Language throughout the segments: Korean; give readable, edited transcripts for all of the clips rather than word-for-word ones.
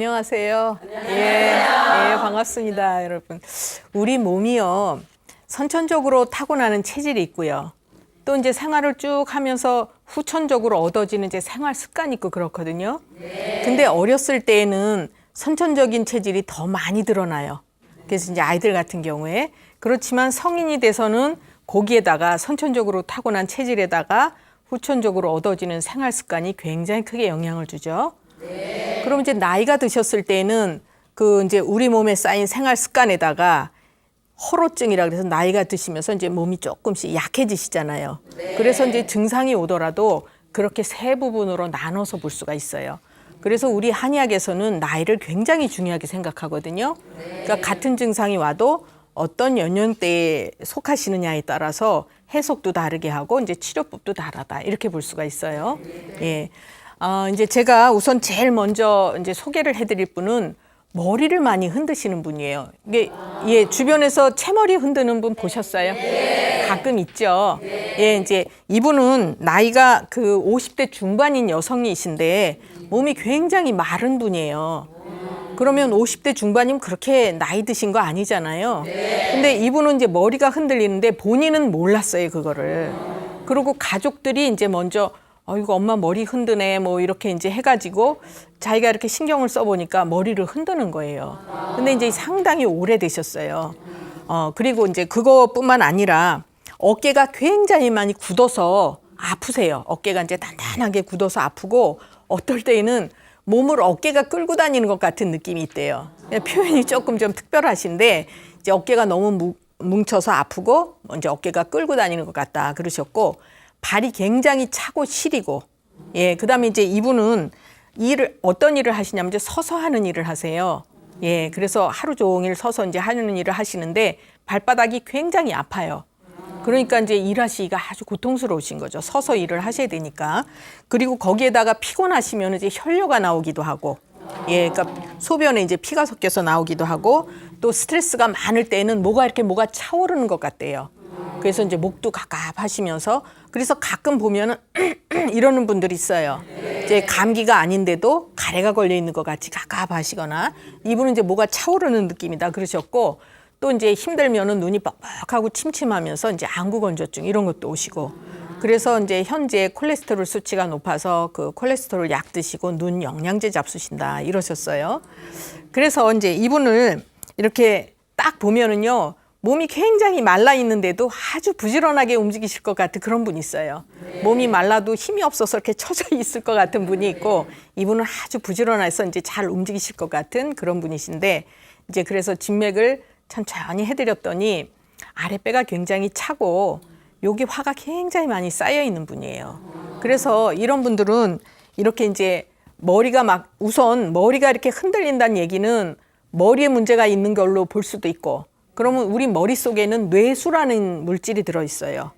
안녕하세요. 반갑습니다, 여러분. 우리 몸이요, 선천적으로 타고나는 체질이 있고요. 또 이제 생활을 쭉 하면서 후천적으로 얻어지는 이제 생활 습관이 있고 그렇거든요. 근데 어렸을 때에는 선천적인 체질이 더 많이 드러나요. 그래서 이제 아이들 같은 경우에. 그렇지만 성인이 돼서는 거기에다가 선천적으로 타고난 체질에다가 후천적으로 얻어지는 생활 습관이 굉장히 크게 영향을 주죠. 그럼 이제 나이가 드셨을 때는 그 이제 우리 몸에 쌓인 생활 습관에다가 허로증이라 그래서 나이가 드시면서 이제 몸이 조금씩 약해지시잖아요. 그래서 이제 증상이 오더라도 그렇게 세 부분으로 나눠서 볼 수가 있어요. 그래서 우리 한의학에서는 나이를 굉장히 중요하게 생각하거든요. 그러니까 같은 증상이 와도 어떤 연령대에 속하시느냐에 따라서 해석도 다르게 하고 이제 치료법도 다르다 이렇게 볼 수가 있어요. 예. 이제 제가 우선 제일 먼저 이제 소개를 해드릴 분은 머리를 많이 흔드시는 분이에요. 이게 주변에서 채머리 흔드는 분 보셨어요? 가끔 있죠. 이제 이분은 나이가 그 50대 중반인 여성이신데 몸이 굉장히 마른 분이에요. 그러면 50대 중반이면 그렇게 나이 드신 거 아니잖아요. 근데 이분은 이제 머리가 흔들리는데 본인은 몰랐어요, 그거를. 그리고 가족들이 이제 먼저 이거 엄마 머리 흔드네 뭐 이렇게 이제 해가지고 자기가 이렇게 신경을 써보니까 머리를 흔드는 거예요. 근데 이제 상당히 오래되셨어요. 그리고 이제 그것뿐만 아니라 어깨가 굉장히 많이 굳어서 아프세요. 어깨가 이제 단단하게 굳어서 아프고 어떨 때에는 몸을 어깨가 끌고 다니는 것 같은 느낌이 있대요. 표현이 조금 좀 특별하신데 이제 어깨가 너무 뭉쳐서 아프고 이제 어깨가 끌고 다니는 것 같다 그러셨고 발이 굉장히 차고 시리고 그다음에 이제 이분은 어떤 일을 하시냐면 이제 서서 하는 일을 하세요. 그래서 하루 종일 서서 이제 하는 일을 하시는데 발바닥이 굉장히 아파요. 그러니까 이제 일하시기가 아주 고통스러우신 거죠. 서서 일을 하셔야 되니까. 그리고 거기에다가 피곤하시면 이제 혈뇨가 나오기도 하고, 그러니까 소변에 이제 피가 섞여서 나오기도 하고, 또 스트레스가 많을 때는 뭐가 차오르는 것 같대요. 그래서 이제 목도 갑갑하시면서, 그래서 가끔 보면은 이러는 분들이 있어요. 이제 감기가 아닌데도 가래가 걸려 있는 것 같이 갑갑하시거나, 이분은 이제 뭐가 차오르는 느낌이다 그러셨고, 또 이제 힘들면은 눈이 뻑뻑하고 침침하면서 이제 안구건조증 이런 것도 오시고, 그래서 이제 현재 콜레스테롤 수치가 높아서 그 콜레스테롤 약 드시고 눈 영양제 잡수신다 이러셨어요. 그래서 이제 이분을 이렇게 딱 보면은요, 몸이 굉장히 말라 있는데도 아주 부지런하게 움직이실 것 같은 그런 분이 있어요. 몸이 말라도 힘이 없어서 이렇게 처져 있을 것 같은 분이 있고, 이분은 아주 부지런해서 이제 잘 움직이실 것 같은 그런 분이신데, 이제 그래서 진맥을 천천히 해드렸더니 아랫배가 굉장히 차고 여기 화가 굉장히 많이 쌓여 있는 분이에요. 그래서 이런 분들은 이렇게 이제 우선 머리가 이렇게 흔들린다는 얘기는 머리에 문제가 있는 걸로 볼 수도 있고, 그러면 우리 머릿속에는 뇌수라는 물질이 들어있어요.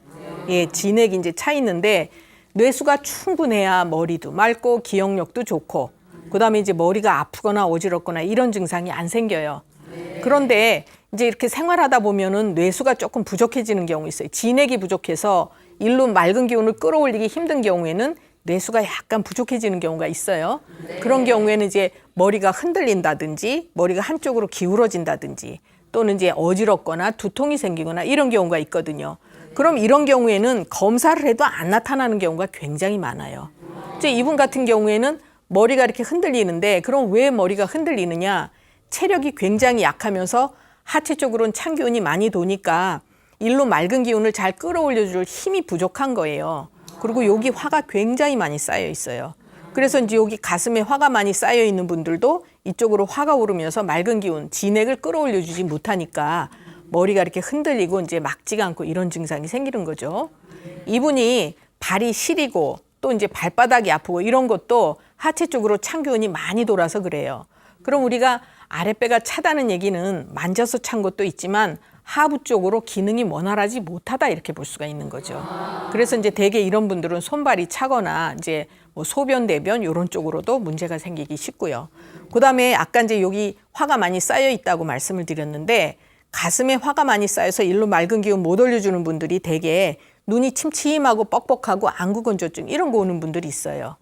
진액이 이제 차 있는데 뇌수가 충분해야 머리도 맑고 기억력도 좋고, 그 다음에 이제 머리가 아프거나 어지럽거나 이런 증상이 안 생겨요. 그런데 이제 이렇게 생활하다 보면은 뇌수가 조금 부족해지는 경우 있어요. 진액이 부족해서 일로 맑은 기운을 끌어올리기 힘든 경우에는 뇌수가 약간 부족해지는 경우가 있어요. 그런 경우에는 이제 머리가 흔들린다든지 머리가 한쪽으로 기울어진다든지 또는 이제 어지럽거나 두통이 생기거나 이런 경우가 있거든요. 그럼 이런 경우에는 검사를 해도 안 나타나는 경우가 굉장히 많아요. 이제 이분 같은 경우에는 머리가 이렇게 흔들리는데, 그럼 왜 머리가 흔들리느냐? 체력이 굉장히 약하면서 하체 쪽으로는 찬 기운이 많이 도니까 일로 맑은 기운을 잘 끌어올려줄 힘이 부족한 거예요. 그리고 여기 화가 굉장히 많이 쌓여 있어요. 그래서 이제 여기 가슴에 화가 많이 쌓여 있는 분들도 이쪽으로 화가 오르면서 맑은 기운, 진액을 끌어올려주지 못하니까 머리가 이렇게 흔들리고 이제 막지가 않고 이런 증상이 생기는 거죠. 이분이 발이 시리고 또 이제 발바닥이 아프고 이런 것도 하체 쪽으로 찬 기운이 많이 돌아서 그래요. 그럼 우리가 아랫배가 차다는 얘기는 만져서 찬 것도 있지만 하부 쪽으로 기능이 원활하지 못하다 이렇게 볼 수가 있는 거죠. 그래서 이제 대개 이런 분들은 손발이 차거나 이제 뭐 소변, 대변 이런 쪽으로도 문제가 생기기 쉽고요. 그다음에 아까 이제 여기 화가 많이 쌓여 있다고 말씀을 드렸는데, 가슴에 화가 많이 쌓여서 일로 맑은 기운 못 올려주는 분들이 대개 눈이 침침하고 뻑뻑하고 안구건조증 이런 거 오는 분들이 있어요.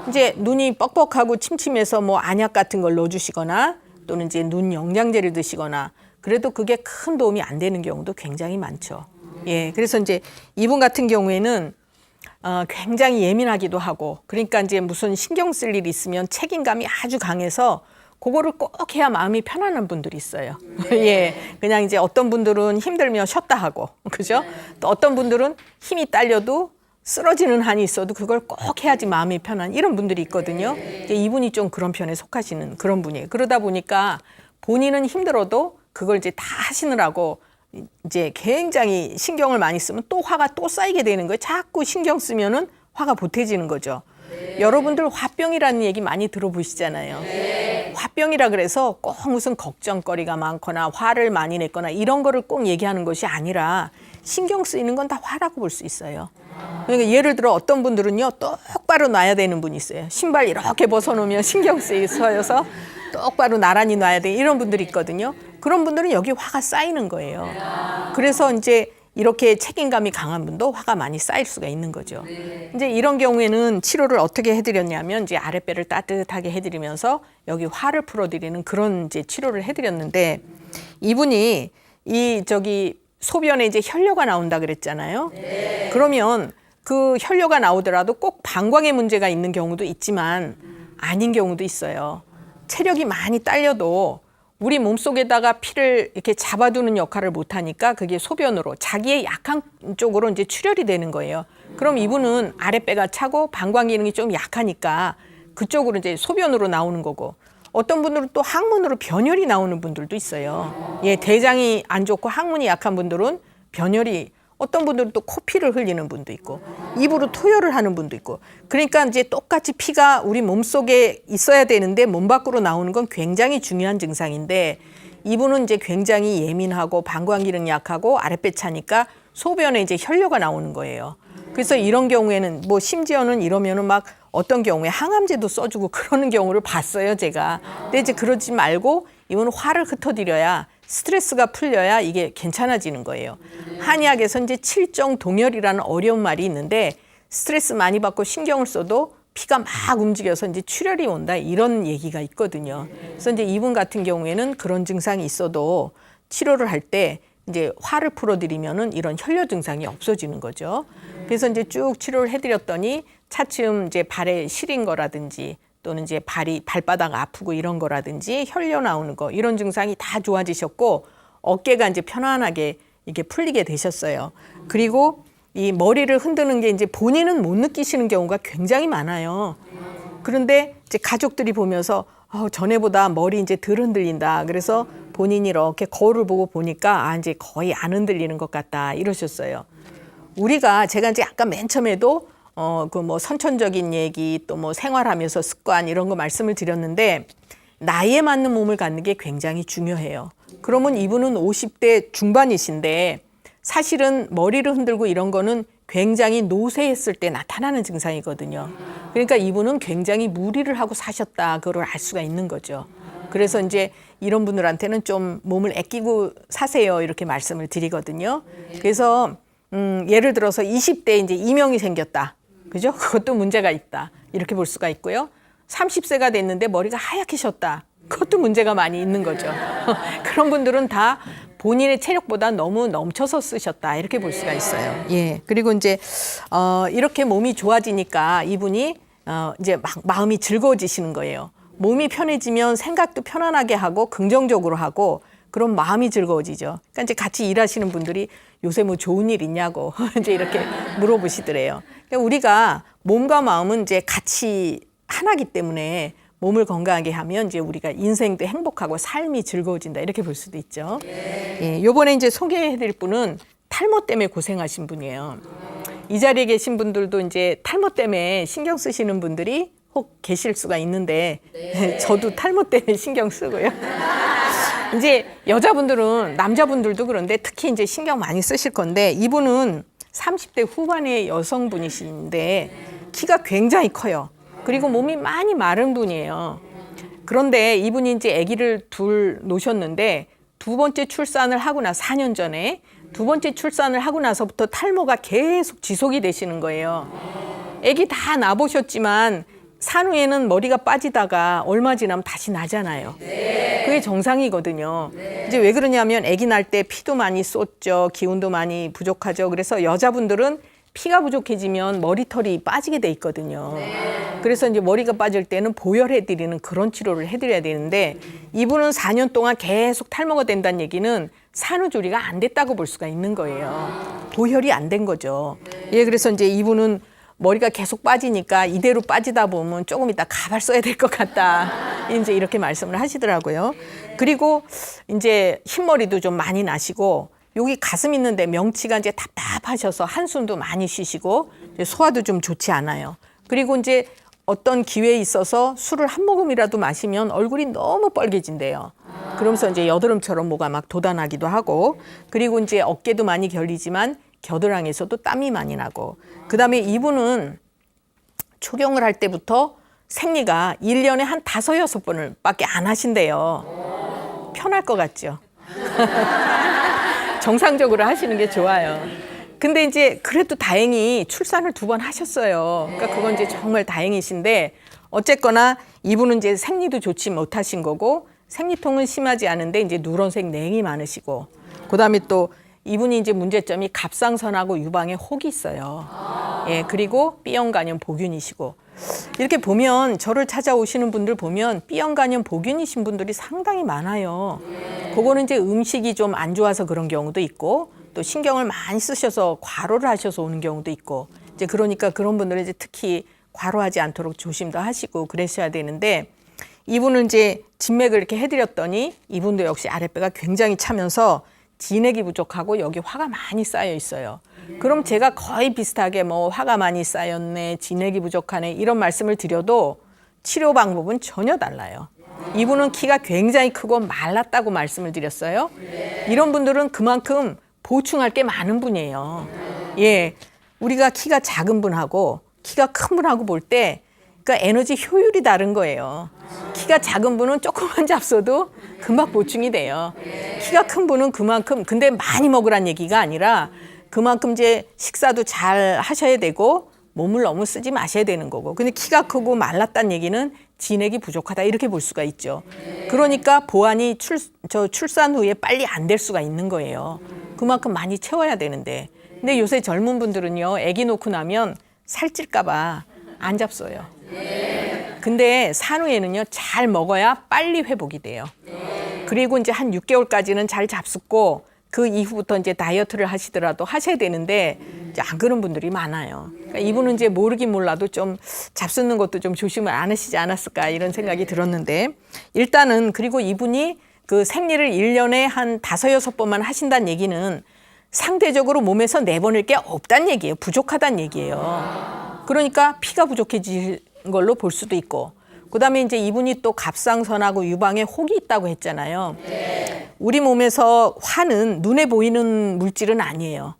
이제 눈이 뻑뻑하고 침침해서 뭐 안약 같은 걸 넣어주시거나 또는 이제 눈 영양제를 드시거나 그래도 그게 큰 도움이 안 되는 경우도 굉장히 많죠. 예, 그래서 이제 이분 같은 경우에는 굉장히 예민하기도 하고 그러니까 이제 무슨 신경 쓸 일이 있으면 책임감이 아주 강해서 그거를 꼭 해야 마음이 편안한 분들이 있어요. 예, 그냥 이제 어떤 분들은 힘들면 쉬었다 하고, 그죠? 또 어떤 분들은 힘이 딸려도 쓰러지는 한이 있어도 그걸 꼭 해야지 마음이 편한 이런 분들이 있거든요. 이제 이분이 좀 그런 편에 속하시는 그런 분이에요. 그러다 보니까 본인은 힘들어도 그걸 이제 다 하시느라고 이제 굉장히 신경을 많이 쓰면 또 화가 또 쌓이게 되는 거예요. 자꾸 신경 쓰면은 화가 보태지는 거죠. 여러분들 화병이라는 얘기 많이 들어보시잖아요. 화병이라 그래서 꼭 무슨 걱정거리가 많거나 화를 많이 냈거나 이런 거를 꼭 얘기하는 것이 아니라 신경 쓰이는 건 다 화라고 볼 수 있어요. 그러니까 예를 들어 어떤 분들은요 똑바로 놔야 되는 분이 있어요. 신발 이렇게 벗어놓으면 신경 쓰여서 똑바로 나란히 놔야 돼 이런 분들이 있거든요. 그런 분들은 여기 화가 쌓이는 거예요. 그래서 이제 이렇게 책임감이 강한 분도 화가 많이 쌓일 수가 있는 거죠. 이제 이런 경우에는 치료를 어떻게 해드렸냐면 이제 아랫배를 따뜻하게 해드리면서 여기 화를 풀어드리는 그런 이제 치료를 해드렸는데 이분이 소변에 이제 혈뇨가 나온다 그랬잖아요. 그러면 그 혈뇨가 나오더라도 꼭 방광에 문제가 있는 경우도 있지만 아닌 경우도 있어요. 체력이 많이 딸려도 우리 몸속에다가 피를 이렇게 잡아두는 역할을 못하니까 그게 소변으로 자기의 약한 쪽으로 이제 출혈이 되는 거예요. 그럼 이분은 아랫배가 차고 방광 기능이 좀 약하니까 그쪽으로 이제 소변으로 나오는 거고 어떤 분들은 또 항문으로 변혈이 나오는 분들도 있어요. 예, 대장이 안 좋고 항문이 약한 분들은 변혈이 어떤 분들은 또 코피를 흘리는 분도 있고 입으로 토혈을 하는 분도 있고 그러니까 이제 똑같이 피가 우리 몸속에 있어야 되는데 몸 밖으로 나오는 건 굉장히 중요한 증상인데 이분은 이제 굉장히 예민하고 방광 기능 약하고 아랫배 차니까 소변에 이제 혈뇨가 나오는 거예요. 그래서 이런 경우에는 뭐 심지어는 이러면은 막 어떤 경우에 항암제도 써주고 그러는 경우를 봤어요, 제가. 근데 이제 그러지 말고 이분은 화를 흩어드려야 스트레스가 풀려야 이게 괜찮아지는 거예요. 한의학에서 이제 칠정동혈이라는 어려운 말이 있는데 스트레스 많이 받고 신경을 써도 피가 막 움직여서 이제 출혈이 온다 이런 얘기가 있거든요. 그래서 이제 이분 같은 경우에는 그런 증상이 있어도 치료를 할 때 이제 화를 풀어드리면은 이런 혈뇨 증상이 없어지는 거죠. 그래서 이제 쭉 치료를 해드렸더니 차츰 이제 발에 시린 거라든지 또는 이제 발바닥 아프고 이런 거라든지 혈뇨 나오는 거 이런 증상이 다 좋아지셨고 어깨가 이제 편안하게 이게 풀리게 되셨어요. 그리고 이 머리를 흔드는 게 이제 본인은 못 느끼시는 경우가 굉장히 많아요. 그런데 이제 가족들이 보면서 전에보다 머리 이제 덜 흔들린다. 그래서 본인이 이렇게 거울을 보고 보니까 이제 거의 안 흔들리는 것 같다 이러셨어요. 제가 이제 아까 맨 처음에도 그 뭐 선천적인 얘기 또 뭐 생활하면서 습관 이런 거 말씀을 드렸는데 나이에 맞는 몸을 갖는 게 굉장히 중요해요. 그러면 이분은 50대 중반이신데 사실은 머리를 흔들고 이런 거는 굉장히 노쇠했을 때 나타나는 증상이거든요. 그러니까 이분은 굉장히 무리를 하고 사셨다 그걸 알 수가 있는 거죠. 그래서 이제 이런 분들한테는 좀 몸을 아끼고 사세요 이렇게 말씀을 드리거든요. 그래서 예를 들어서 20대에 이제 이명이 생겼다. 그죠? 그것도 문제가 있다. 이렇게 볼 수가 있고요. 30세가 됐는데 머리가 하얗게 셨다. 그것도 문제가 많이 있는 거죠. 그런 분들은 다 본인의 체력보다 너무 넘쳐서 쓰셨다. 이렇게 볼 수가 있어요. 예. 그리고 이제, 이렇게 몸이 좋아지니까 이분이, 이제 막 마음이 즐거워지시는 거예요. 몸이 편해지면 생각도 편안하게 하고 긍정적으로 하고 그럼 마음이 즐거워지죠. 그러니까 이제 같이 일하시는 분들이 요새 뭐 좋은 일 있냐고 이제 이렇게 물어보시더래요. 그러니까 우리가 몸과 마음은 이제 같이 하나기 때문에 몸을 건강하게 하면 이제 우리가 인생도 행복하고 삶이 즐거워진다 이렇게 볼 수도 있죠. 예, 요번에 이제 소개해드릴 분은 탈모 때문에 고생하신 분이에요. 이 자리에 계신 분들도 이제 탈모 때문에 신경 쓰시는 분들이 혹 계실 수가 있는데 저도 탈모 때문에 신경 쓰고요. 이제 여자분들은 남자분들도 그런데 특히 이제 신경 많이 쓰실 건데 이분은 30대 후반의 여성분이신데 키가 굉장히 커요. 그리고 몸이 많이 마른 분이에요. 그런데 이분이 이제 아기를 둘 놓으셨는데 두 번째 출산을 하고 나서 4년 전에 두 번째 출산을 하고 나서부터 탈모가 계속 지속이 되시는 거예요. 아기 다 낳아보셨지만 산후에는 머리가 빠지다가 얼마 지나면 다시 나잖아요. 그게 정상이거든요. 이제 왜 그러냐면 아기 날 때 피도 많이 쏟죠. 기운도 많이 부족하죠. 그래서 여자분들은 피가 부족해지면 머리털이 빠지게 돼 있거든요. 그래서 이제 머리가 빠질 때는 보혈해드리는 그런 치료를 해드려야 되는데 이분은 4년 동안 계속 탈모가 된다는 얘기는 산후조리가 안 됐다고 볼 수가 있는 거예요. 보혈이 안 된 거죠. 예, 그래서 이제 이분은 머리가 계속 빠지니까 이대로 빠지다 보면 조금 이따 가발 써야 될 것 같다. 이제 이렇게 말씀을 하시더라고요. 그리고 이제 흰머리도 좀 많이 나시고 여기 가슴 있는데 명치가 이제 답답하셔서 한숨도 많이 쉬시고 소화도 좀 좋지 않아요. 그리고 이제 어떤 기회에 있어서 술을 한 모금이라도 마시면 얼굴이 너무 빨개진대요. 그러면서 이제 여드름처럼 뭐가 막 돋아나기도 하고 그리고 이제 어깨도 많이 결리지만 겨드랑이에서도 땀이 많이 나고 그다음에 이분은 초경을 할 때부터 생리가 1년에 한 5, 6번을 밖에 안 하신대요. 편할 것 같죠? 정상적으로 하시는 게 좋아요. 근데 이제 그래도 다행히 출산을 2번 하셨어요. 그러니까 그건 이제 정말 다행이신데 어쨌거나 이분은 이제 생리도 좋지 못하신 거고 생리통은 심하지 않은데 이제 누런색 냉이 많으시고 그다음에 또 이분이 이제 문제점이 갑상선하고 유방에 혹이 있어요. 예, 그리고 B형 간염 보균이시고 이렇게 보면 저를 찾아오시는 분들 보면 B형 간염 보균이신 분들이 상당히 많아요. 그거는 이제 음식이 좀 안 좋아서 그런 경우도 있고 또 신경을 많이 쓰셔서 과로를 하셔서 오는 경우도 있고 이제 그러니까 그런 분들은 이제 특히 과로하지 않도록 조심도 하시고 그러셔야 되는데 이분은 이제 진맥을 이렇게 해드렸더니 이분도 역시 아랫배가 굉장히 차면서 진액이 부족하고 여기 화가 많이 쌓여 있어요. 그럼 제가 거의 비슷하게 뭐 화가 많이 쌓였네, 진액이 부족하네 이런 말씀을 드려도 치료 방법은 전혀 달라요. 이분은 키가 굉장히 크고 말랐다고 말씀을 드렸어요. 이런 분들은 그만큼 보충할 게 많은 분이에요. 예, 우리가 키가 작은 분하고 키가 큰 분하고 볼 때 그러니까 에너지 효율이 다른 거예요. 키가 작은 분은 조금만 잡숴도 금방 보충이 돼요. 키가 큰 분은 그만큼 근데 많이 먹으란 얘기가 아니라 그만큼 이제 식사도 잘 하셔야 되고 몸을 너무 쓰지 마셔야 되는 거고. 근데 키가 크고 말랐다는 얘기는 진액이 부족하다 이렇게 볼 수가 있죠. 그러니까 보완이 출산 후에 빨리 안 될 수가 있는 거예요. 그만큼 많이 채워야 되는데. 근데 요새 젊은 분들은요, 아기 놓고 나면 살찔까 봐 안 잡숴요. 근데 산후에는요, 잘 먹어야 빨리 회복이 돼요. 그리고 이제 한 6개월까지는 잘 잡숫고 그 이후부터 이제 다이어트를 하시더라도 하셔야 되는데 이제 안 그런 분들이 많아요. 그러니까 이분은 이제 모르긴 몰라도 좀 잡숫는 것도 좀 조심을 안 하시지 않았을까 이런 생각이 들었는데 일단은 그리고 이분이 그 생리를 1년에 한 5, 6번만 하신다는 얘기는 상대적으로 몸에서 내보낼 게 없다는 얘기예요. 부족하다는 얘기예요. 그러니까 피가 부족해진 걸로 볼 수도 있고 그다음에 이제 이분이 또 갑상선하고 유방에 혹이 있다고 했잖아요. 우리 몸에서 화는 눈에 보이는 물질은 아니에요.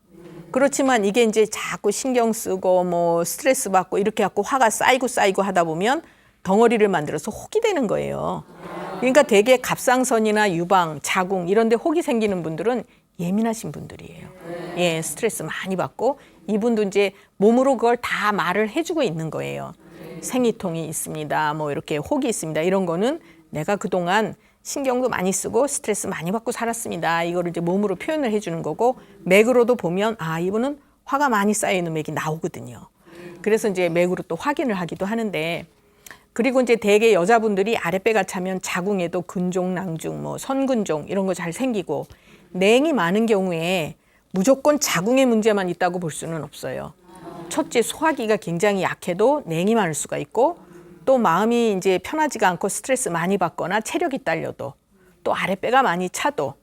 그렇지만 이게 이제 자꾸 신경 쓰고 뭐 스트레스 받고 이렇게 갖고 화가 쌓이고 하다 보면 덩어리를 만들어서 혹이 되는 거예요. 그러니까 대개 갑상선이나 유방, 자궁 이런 데 혹이 생기는 분들은 예민하신 분들이에요. 예, 스트레스 많이 받고 이분도 이제 몸으로 그걸 다 말을 해주고 있는 거예요. 생리통이 있습니다. 뭐 이렇게 혹이 있습니다. 이런 거는 내가 그동안 신경도 많이 쓰고 스트레스 많이 받고 살았습니다. 이거를 이제 몸으로 표현을 해주는 거고 맥으로도 보면 아 이분은 화가 많이 쌓여있는 맥이 나오거든요. 그래서 이제 맥으로 또 확인을 하기도 하는데 그리고 이제 대개 여자분들이 아랫배가 차면 자궁에도 근종, 낭종, 뭐 선근종 이런 거 잘 생기고 냉이 많은 경우에 무조건 자궁에 문제만 있다고 볼 수는 없어요. 첫째 소화기가 굉장히 약해도 냉이 많을 수가 있고 또 마음이 이제 편하지가 않고 스트레스 많이 받거나 체력이 딸려도 또 아랫배가 많이 차도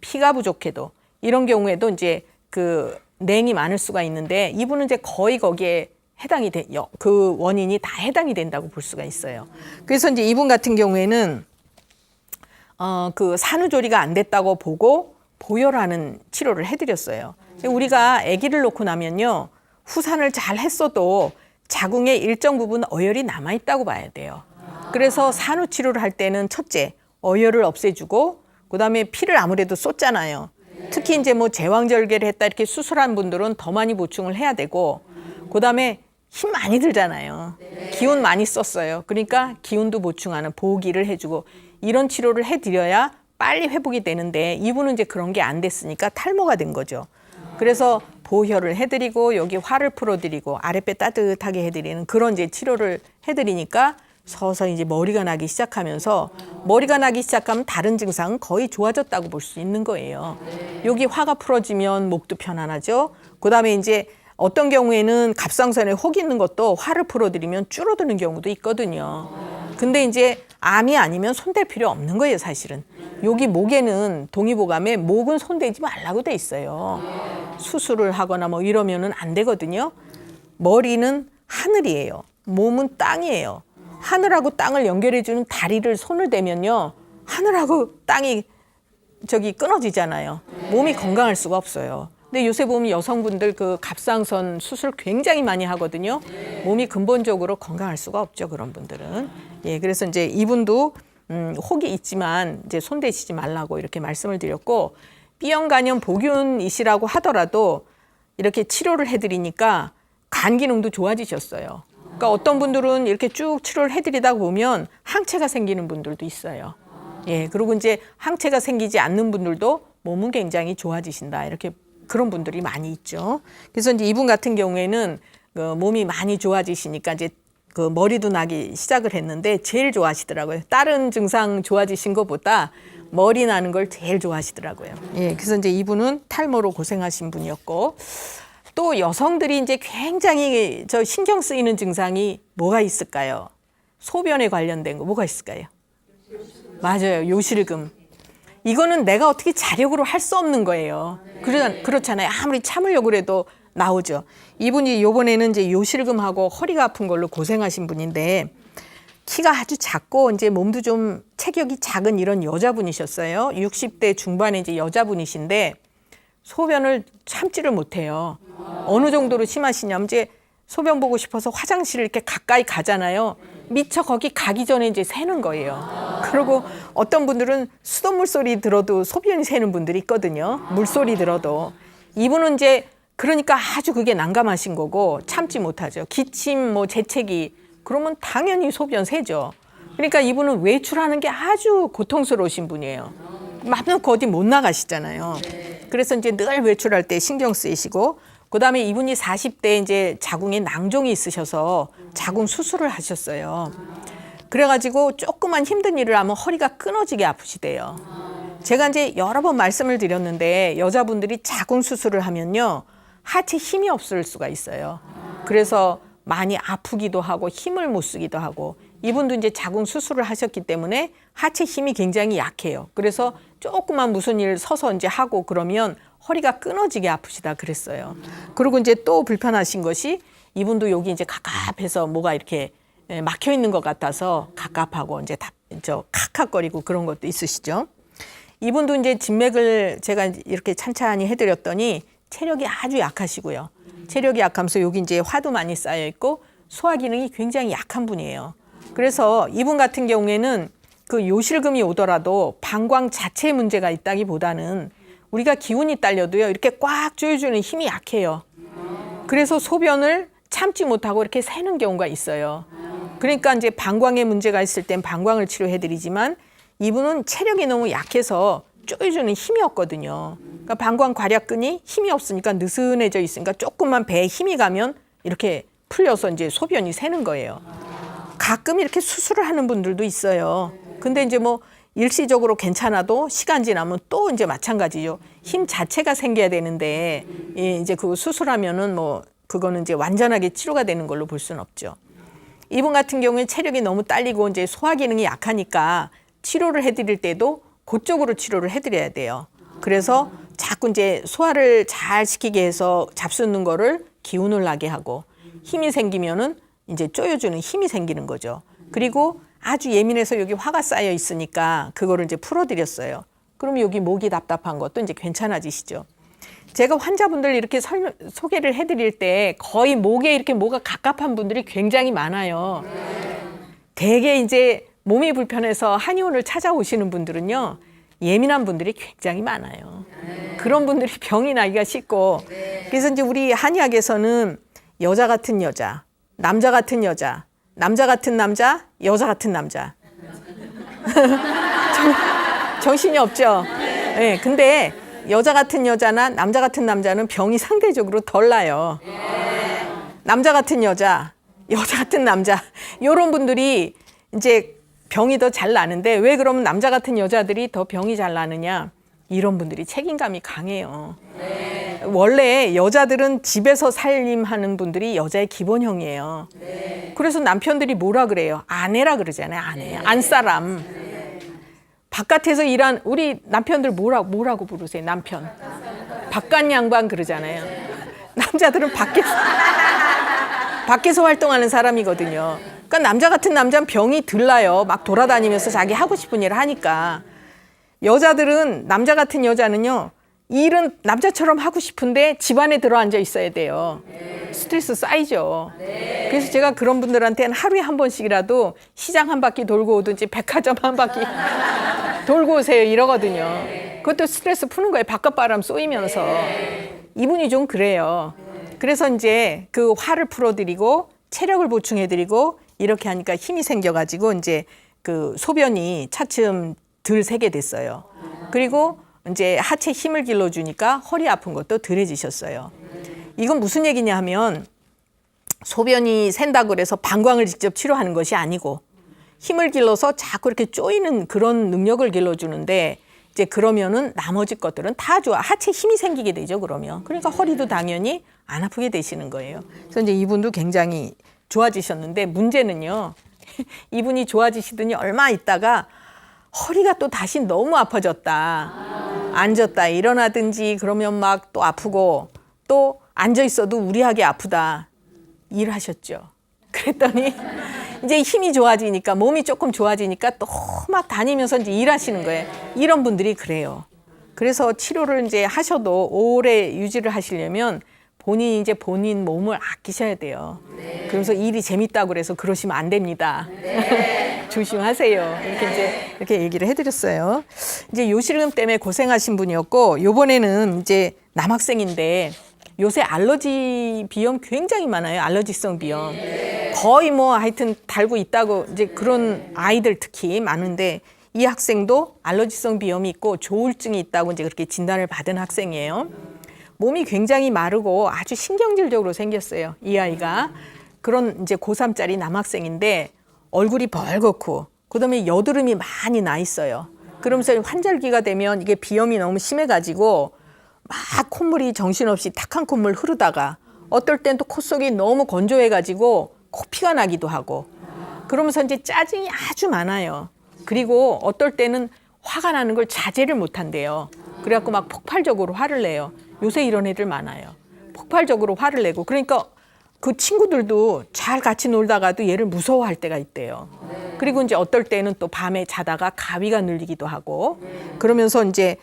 피가 부족해도 이런 경우에도 이제 그 냉이 많을 수가 있는데 이분은 이제 거의 거기에 해당이 그 원인이 다 해당이 된다고 볼 수가 있어요. 그래서 이제 이분 같은 경우에는 그 산후조리가 안 됐다고 보고 보혈하는 치료를 해드렸어요. 우리가 아기를 놓고 나면요. 후산을 잘 했어도 자궁의 일정 부분 어혈이 남아있다고 봐야 돼요. 그래서 산후 치료를 할 때는 첫째, 어혈을 없애주고 그다음에 피를 아무래도 쏟잖아요. 특히 이제 뭐 제왕절개를 했다 이렇게 수술한 분들은 더 많이 보충을 해야 되고 그다음에 힘 많이 들잖아요. 기운 많이 썼어요. 그러니까 기운도 보충하는 보기를 해주고 이런 치료를 해드려야 빨리 회복이 되는데 이분은 이제 그런 게 안 됐으니까 탈모가 된 거죠. 그래서 보혈을 해드리고 여기 화를 풀어드리고 아랫배 따뜻하게 해드리는 그런 이제 치료를 해드리니까 서서히 이제 머리가 나기 시작하면서 머리가 나기 시작하면 다른 증상은 거의 좋아졌다고 볼 수 있는 거예요. 여기 화가 풀어지면 목도 편안하죠. 그다음에 이제 어떤 경우에는 갑상선에 혹 있는 것도 화를 풀어드리면 줄어드는 경우도 있거든요. 근데 이제 암이 아니면 손댈 필요 없는 거예요, 사실은. 여기 목에는 동의보감에 목은 손대지 말라고 돼 있어요. 수술을 하거나 뭐 이러면은 안 되거든요. 머리는 하늘이에요. 몸은 땅이에요. 하늘하고 땅을 연결해주는 다리를 손을 대면요. 하늘하고 땅이 저기 끊어지잖아요. 몸이 건강할 수가 없어요. 근데 요새 보면 여성분들 그 갑상선 수술 굉장히 많이 하거든요. 몸이 근본적으로 건강할 수가 없죠, 그런 분들은. 예, 그래서 이제 이분도 혹이 있지만 이제 손대시지 말라고 이렇게 말씀을 드렸고, B형 간염 보균이시라고 하더라도 이렇게 치료를 해드리니까 간 기능도 좋아지셨어요. 그러니까 어떤 분들은 이렇게 쭉 치료를 해드리다 보면 항체가 생기는 분들도 있어요. 예, 그리고 이제 항체가 생기지 않는 분들도 몸은 굉장히 좋아지신다. 이렇게 그런 분들이 많이 있죠. 그래서 이제 이분 같은 경우에는 그 몸이 많이 좋아지시니까 이제 그 머리도 나기 시작을 했는데 제일 좋아하시더라고요. 다른 증상 좋아지신 것보다 머리 나는 걸 제일 좋아하시더라고요. 예, 그래서 이제 이분은 탈모로 고생하신 분이었고, 또 여성들이 이제 굉장히 저 신경 쓰이는 증상이 뭐가 있을까요? 소변에 관련된 거 뭐가 있을까요? 맞아요. 요실금. 이거는 내가 어떻게 자력으로 할 수 없는 거예요. 그렇잖아요. 아무리 참으려고 해도 나오죠. 이분이 요번에는 이제 요실금하고 허리가 아픈 걸로 고생하신 분인데 키가 아주 작고 이제 몸도 좀 체격이 작은 이런 여자분이셨어요. 60대 중반의 이제 여자분이신데 소변을 참지를 못해요. 어느 정도로 심하시냐면 이제 소변 보고 싶어서 화장실을 이렇게 가까이 가잖아요. 미처 거기 가기 전에 이제 새는 거예요. 그리고 어떤 분들은 수돗물 소리 들어도 소변이 새는 분들이 있거든요. 물소리 들어도. 이분은 이제 그러니까 아주 그게 난감하신 거고 참지 못하죠. 기침, 뭐 재채기 그러면 당연히 소변 새죠. 그러니까 이분은 외출하는 게 아주 고통스러우신 분이에요. 맘 놓고 어디 못 나가시잖아요. 그래서 이제 늘 외출할 때 신경 쓰이시고, 그다음에 이분이 40대 이제 자궁에 낭종이 있으셔서 자궁 수술을 하셨어요. 그래가지고 조금만 힘든 일을 하면 허리가 끊어지게 아프시대요. 제가 이제 여러 번 말씀을 드렸는데 여자분들이 자궁 수술을 하면요 하체 힘이 없을 수가 있어요. 그래서 많이 아프기도 하고 힘을 못 쓰기도 하고, 이분도 이제 자궁 수술을 하셨기 때문에 하체 힘이 굉장히 약해요. 그래서 조금만 무슨 일 서서 이제 하고 그러면 허리가 끊어지게 아프시다 그랬어요. 그리고 이제 또 불편하신 것이 이분도 여기 이제 갑갑해서 뭐가 이렇게 막혀 있는 것 같아서 갑갑하고 이제 저 칵칵거리고 그런 것도 있으시죠. 이분도 이제 진맥을 제가 이렇게 찬찬히 해드렸더니 체력이 아주 약하시고요. 체력이 약하면서 여기 이제 화도 많이 쌓여 있고 소화 기능이 굉장히 약한 분이에요. 그래서 이분 같은 경우에는 그 요실금이 오더라도 방광 자체에 문제가 있다기보다는 우리가 기운이 딸려도요 이렇게 꽉 조여주는 힘이 약해요. 그래서 소변을 참지 못하고 이렇게 새는 경우가 있어요. 그러니까 이제 방광에 문제가 있을 땐 방광을 치료해드리지만 이분은 체력이 너무 약해서 조여주는 힘이 없거든요. 그러니까 방광 괄약근이 힘이 없으니까 느슨해져 있으니까 조금만 배에 힘이 가면 이렇게 풀려서 이제 소변이 새는 거예요. 가끔 이렇게 수술을 하는 분들도 있어요. 근데 이제 뭐 일시적으로 괜찮아도 시간 지나면 또 이제 마찬가지죠. 힘 자체가 생겨야 되는데 이제 그 수술하면은 뭐 그거는 이제 완전하게 치료가 되는 걸로 볼 수는 없죠. 이분 같은 경우에 체력이 너무 딸리고 이제 소화 기능이 약하니까 치료를 해드릴 때도 그쪽으로 치료를 해드려야 돼요. 그래서 자꾸 이제 소화를 잘 시키게 해서 잡수는 거를 기운을 나게 하고, 힘이 생기면은 이제 쪼여주는 힘이 생기는 거죠. 그리고 아주 예민해서 여기 화가 쌓여 있으니까 그거를 이제 풀어드렸어요. 그럼 여기 목이 답답한 것도 이제 괜찮아지시죠. 제가 환자분들 이렇게 소개를 해드릴 때 거의 목에 이렇게 뭐가 갑갑한 분들이 굉장히 많아요. 대개 이제 몸이 불편해서 한의원을 찾아오시는 분들은요, 예민한 분들이 굉장히 많아요. 그런 분들이 병이 나기가 쉽고, 그래서 이제 우리 한의학에서는 여자 같은 여자, 남자 같은 여자, 남자 같은 남자, 여자 같은 남자. 정신이 없죠? 네, 근데 여자 같은 여자나 남자 같은 남자는 병이 상대적으로 덜 나요. 남자 같은 여자, 여자 같은 남자, 이런 분들이 이제 병이 더 잘 나는데 왜 그러면 남자 같은 여자들이 더 병이 잘 나느냐? 이런 분들이 책임감이 강해요. 원래 여자들은 집에서 살림하는 분들이 여자의 기본형이에요. 그래서 남편들이 뭐라 그래요? 아내라 그러잖아요. 아내, 안사람. 바깥에서 일한 우리 남편들 뭐라고 부르세요? 남편. 바깥 양반 그러잖아요. 남자들은 밖에서 활동하는 사람이거든요. 그러니까 남자 같은 남자는 병이 덜 나요. 막 돌아다니면서 자기 하고 싶은 일을 하니까. 여자들은 남자 같은 여자는요. 일은 남자처럼 하고 싶은데 집안에 들어앉아 있어야 돼요. 스트레스 쌓이죠. 그래서 제가 그런 분들한테는 하루에 한 번씩이라도 시장 한 바퀴 돌고 오든지 백화점 한 바퀴 돌고 오세요 이러거든요. 그것도 스트레스 푸는 거예요. 바깥바람 쏘이면서. 이분이 좀 그래요. 그래서 이제 그 화를 풀어드리고 체력을 보충해드리고 이렇게 하니까 힘이 생겨가지고 이제 그 소변이 차츰 덜 새게 됐어요. 그리고 이제 하체 힘을 길러주니까 허리 아픈 것도 덜해지셨어요. 이건 무슨 얘기냐 하면 소변이 샌다고 그래서 방광을 직접 치료하는 것이 아니고 힘을 길러서 자꾸 이렇게 쪼이는 그런 능력을 길러주는데 이제 그러면은 나머지 것들은 다 좋아. 하체 힘이 생기게 되죠, 그러면. 그러니까 허리도 당연히 안 아프게 되시는 거예요. 그래서 이제 이분도 굉장히 좋아지셨는데 문제는요. 이분이 좋아지시더니 얼마 있다가 허리가 또 다시 너무 아파졌다. 앉았다 일어나든지 그러면 막 또 아프고 또 앉아 있어도 우리하게 아프다. 일하셨죠. 그랬더니 이제 힘이 좋아지니까 몸이 조금 좋아지니까 또 막 다니면서 이제 일하시는 거예요. 이런 분들이 그래요. 그래서 치료를 이제 하셔도 오래 유지를 하시려면 본인이 이제 본인 몸을 아끼셔야 돼요. 그러면서 일이 재밌다고 그래서 그러시면 안 됩니다. 조심하세요. 이렇게 얘기를 해드렸어요. 이제 요실금 때문에 고생하신 분이었고, 요번에는 이제 남학생인데 요새 알러지 비염 굉장히 많아요. 알러지성 비염. 거의 뭐 하여튼 달고 있다고 이제 그런 아이들 특히 많은데 이 학생도 알러지성 비염이 있고 조울증이 있다고 이제 그렇게 진단을 받은 학생이에요. 몸이 굉장히 마르고 아주 신경질적으로 생겼어요. 이 아이가. 그런 이제 고3짜리 남학생인데 얼굴이 벌겋고 그다음에 여드름이 많이 나 있어요. 그러면서 환절기가 되면 이게 비염이 너무 심해가지고 막 콧물이 정신없이 탁한 콧물 흐르다가 어떨 땐 또 코 속이 너무 건조해가지고 코피가 나기도 하고 그러면서 이제 짜증이 아주 많아요. 그리고 어떨 때는 화가 나는 걸 자제를 못한대요. 그래갖고 막 폭발적으로 화를 내요. 요새 이런 애들 많아요. 폭발적으로 화를 내고 그러니까 그 친구들도 잘 같이 놀다가도 얘를 무서워할 때가 있대요. 그리고 이제 어떨 때는 또 밤에 자다가 가위가 눌리기도 하고 그러면서 이제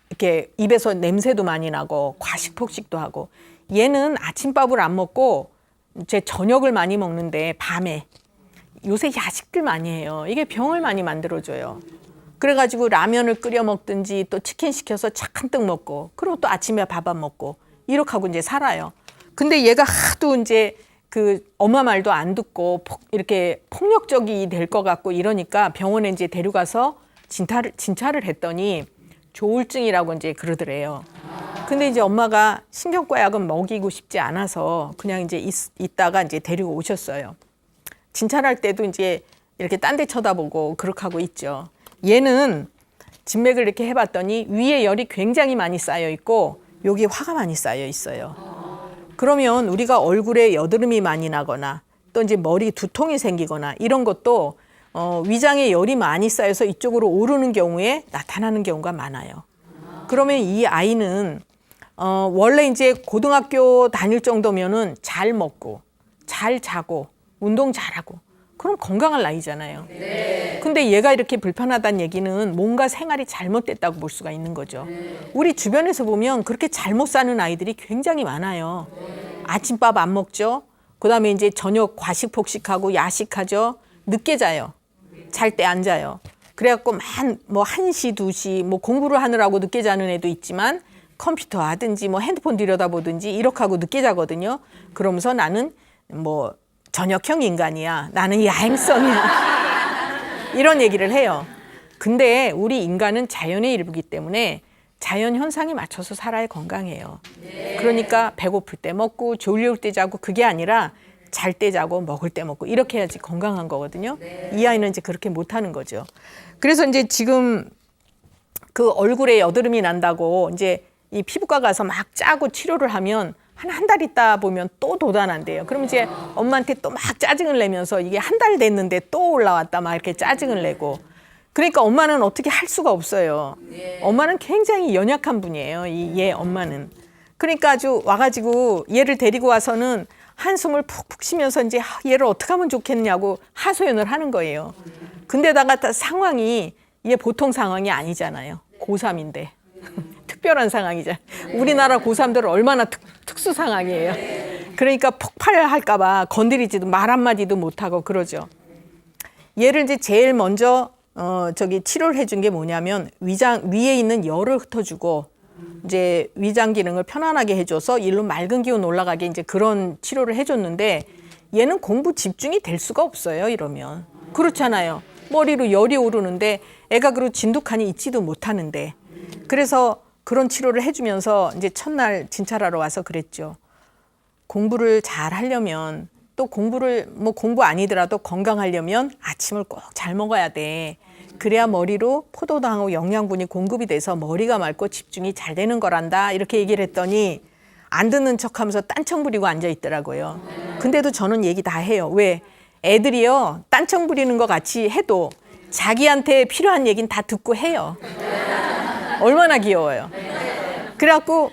이렇게 입에서 냄새도 많이 나고 과식폭식도 하고 얘는 아침밥을 안 먹고 이제 저녁을 많이 먹는데 밤에 요새 야식들 많이 해요. 이게 병을 많이 만들어줘요. 그래가지고 라면을 끓여 먹든지 또 치킨 시켜서 잔뜩 먹고 그리고 또 아침에 밥 안 먹고 이렇게 하고 이제 살아요. 근데 얘가 하도 이제 그 엄마 말도 안 듣고 이렇게 폭력적이 될 것 같고 이러니까 병원에 이제 데려가서 진찰을 했더니 조울증이라고 이제 그러더래요. 근데 이제 엄마가 신경과 약은 먹이고 싶지 않아서 그냥 이제 있다가 이제 데리고 오셨어요. 진찰할 때도 이제 이렇게 딴 데 쳐다보고 그렇게 하고 있죠. 얘는 진맥을 이렇게 해봤더니 위에 열이 굉장히 많이 쌓여 있고 여기 화가 많이 쌓여 있어요. 그러면 우리가 얼굴에 여드름이 많이 나거나 또 이제 머리 두통이 생기거나 이런 것도 위장에 열이 많이 쌓여서 이쪽으로 오르는 경우에 나타나는 경우가 많아요. 그러면 이 아이는 원래 이제 고등학교 다닐 정도면은 잘 먹고 잘 자고 운동 잘하고 그럼 건강할 나이잖아요. 근데 얘가 이렇게 불편하다는 얘기는 뭔가 생활이 잘못됐다고 볼 수가 있는 거죠. 우리 주변에서 보면 그렇게 잘못 사는 아이들이 굉장히 많아요. 아침밥 안 먹죠. 그다음에 이제 저녁 과식 폭식하고 야식하죠. 늦게 자요. 잘 때 안 자요. 그래갖고 뭐 1시, 2시 뭐 공부를 하느라고 늦게 자는 애도 있지만 컴퓨터 하든지 뭐 핸드폰 들여다보든지 이렇게 하고 늦게 자거든요. 그러면서 나는 뭐 저녁형 인간이야. 나는 야행성이야. 이런 얘기를 해요. 근데 우리 인간은 자연의 일부이기 때문에 자연 현상에 맞춰서 살아야 건강해요. 그러니까 배고플 때 먹고 졸릴 때 자고 그게 아니라 잘 때 자고 먹을 때 먹고 이렇게 해야지 건강한 거거든요. 이 아이는 이제 그렇게 못하는 거죠. 그래서 이제 지금 그 얼굴에 여드름이 난다고 이제 이 피부과 가서 막 짜고 치료를 하면 한 달 있다 보면 또 돋아난대요. 그럼 이제 엄마한테 또 막 짜증을 내면서 이게 한 달 됐는데 또 올라왔다 막 이렇게 짜증을 내고. 그러니까 엄마는 어떻게 할 수가 없어요. 엄마는 굉장히 연약한 분이에요. 얘 엄마는. 그러니까 아주 와가지고 얘를 데리고 와서는 한숨을 푹푹 쉬면서 이제 얘를 어떻게 하면 좋겠냐고 하소연을 하는 거예요. 근데다가 상황이 이게 보통 상황이 아니잖아요. 고3인데. 특별한 상황이잖아요. 우리나라 고3들은 얼마나 특수 상황이에요. 그러니까 폭발할까 봐 건드리지도 말 한마디도 못하고 그러죠. 얘를 이제 제일 먼저 치료를 해준 게 뭐냐면 위에 있는 열을 흩어주고 이제 위장 기능을 편안하게 해줘서 일로 맑은 기운 올라가게 이제 그런 치료를 해줬는데 얘는 공부 집중이 될 수가 없어요. 이러면 그렇잖아요. 머리로 열이 오르는데 애가 그리고 진독하니 있지도 못하는데 그래서 그런 치료를 해주면서 이제 첫날 진찰하러 와서 그랬죠. 공부를 잘 하려면 또 공부를 뭐 공부 아니더라도 건강하려면 아침을 꼭 잘 먹어야 돼. 그래야 머리로 포도당하고 영양분이 공급이 돼서 머리가 맑고 집중이 잘 되는 거란다. 이렇게 얘기를 했더니 안 듣는 척하면서 딴청 부리고 앉아 있더라고요. 근데도 저는 얘기 다 해요. 왜? 애들이요 딴청 부리는 것 같이 해도 자기한테 필요한 얘기는 다 듣고 해요. 얼마나 귀여워요. 그래갖고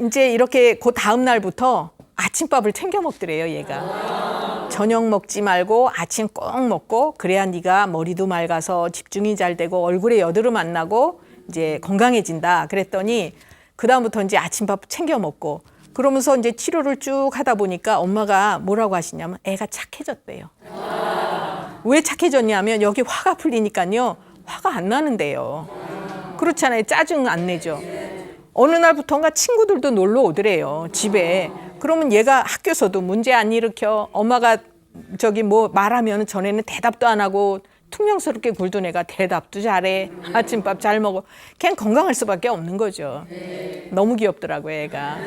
이제 이렇게 그 다음 날부터 아침밥을 챙겨 먹더래요, 얘가. 저녁 먹지 말고 아침 꼭 먹고 그래야 네가 머리도 맑아서 집중이 잘 되고 얼굴에 여드름 안 나고 이제 건강해진다. 그랬더니 그다음부터 이제 아침밥 챙겨 먹고 그러면서 이제 치료를 쭉 하다 보니까 엄마가 뭐라고 하시냐면 애가 착해졌대요. 왜 착해졌냐면 여기 화가 풀리니까요. 화가 안 나는데요. 그렇잖아요. 짜증 안 내죠. 어느 날부터인가 친구들도 놀러 오더래요. 집에. 그러면 얘가 학교에서도 문제 안 일으켜. 엄마가 뭐 말하면 전에는 대답도 안 하고 퉁명스럽게 굴던 애가 대답도 잘해. 아침밥 잘 먹어. 그냥 건강할 수밖에 없는 거죠. 너무 귀엽더라고요, 애가.